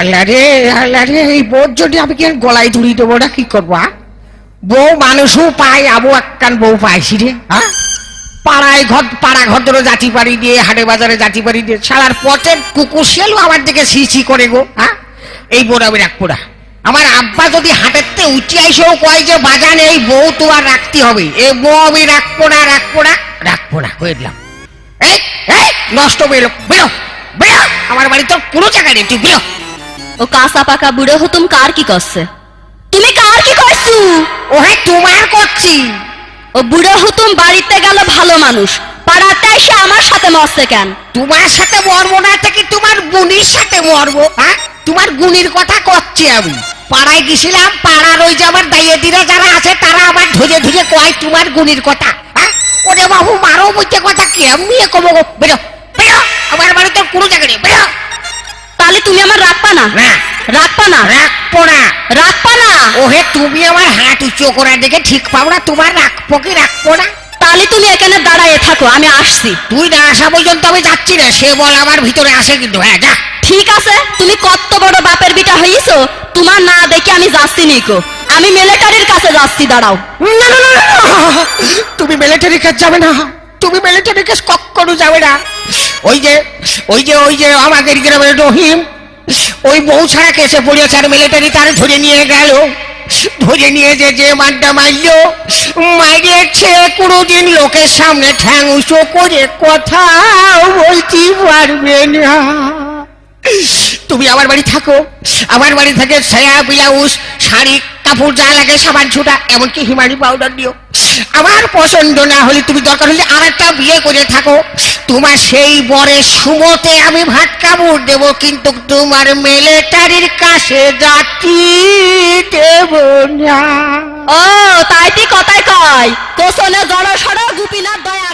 আল্লাহ রে, এই বউর জন্য আমি কি আর গলায় ধরি দেবো না? কি করবো? বউ মানুষও পাই, আবু আক্কান বউ পাইছি রে। হ্যাঁ, পাড়া ঘর ধরে জাতি পাড়ি দিয়ে, হাটে বাজারে জাতি পাড়ি দিয়ে, সারার পথের কুকুর শেলও আমার দিকে ছি করে গো। হ্যাঁ, এই বউ আমি রাখবো না। আমার আব্বা যদি হাটেরতে উঠে আইসেও কয় যে বাজান এই বউ তো আর রাখতে হবে, এই বউ আমি রাখবো না কয়ে দিলাম। এই এই নষ্ট বেরো বেরো বেরো, আমার বাড়ি তোর কোনো জায়গায় নেই, তুই বেরো। ও কাঁচা পাকা বুড়ো হুতুম কার কি করছে? তুমি কার কি করছো? ও হ্যাঁ, তোমার করছি। ও বুড়ো হুতুম বাড়িতে গেল ভালো মানুষ, পাড়াতে এসে আমার সাথে মরছে কেন? তোমার সাথে মরবো না থেকে তোমার গুণির সাথে মরবো। হ্যাঁ, তোমার গুণির কথা করছি আমি। পাড়ায় গেছিলাম, পাড়ার ওই যে আমার দাইয়েদিরা যারা আছে তারা আমার ধুজে ধুজে কয় তোমার গুণির কথা। হ্যাঁ, ওরে বাবু মারো বলতে কথা কেমনি কমো গো, বেরো বেরো, আমার বাড়ি তোর কোনো জায়গায় নেই, বেরো। তাহলে তুমি আমার রাখবা না? রাখবা না? রাখবো না। রাখবা না? ও হে, তুমি আমার হাত উঁচু করে দেখে ঠিক পাবো না, তোমার রাখবো কি রাখবো না? তাহলে তুমি এখানে দাঁড়ায় থাকো, আমি আসছি। তুই না আসা পর্যন্ত আমি যাচ্ছি না, সে বল আমার ভিতরে আসে কিন্তু। হ্যাঁ যা। ঠিক আছে, তুমি কত বড় বাপের বিটা হইছো, তোমার না দেখে আমি যাচ্ছি নিকো, আমি মিলিটারির কাছে যাচ্ছি, দাঁড়াও। না, তুমি মিলিটারি কাজ যাবে না, তুমি মিলিটারি কাজ কখনো যাবে না। ওই যে আমাদের গ্রামের রহিম, ওই বউ ছাড়া কেসে পড়িয়েছে, আর মিলিটারি তার ধরে নিয়ে গেল। ধরে নিয়ে যে মারটা মারলো, মারিয়েছে কোনোদিন লোকের সামনে ঠ্যাং উঁচু করে কথা বলতে পারবে না। তুমি আমার বাড়ি থাকো, আমার বাড়ি থেকে ছায়া ব্লাউজ শাড়ি কাপড় যা লাগে সাবান ছুটা, এমনকি হিমানি পাউডার দিও। আমার পছন্দ না হলে তুমি দরকার হলে আর একটা বিয়ে করে থাকো, তোমার সেই বরের সুমতে আমি ভাত কাপড় দেব, কিন্তু তোমার মিলিটারির কাছে যাচ্ছি দেব না। ও তাই তুই কথাই কয়, কোসনে জড় সড় গুপিনাথ দয়া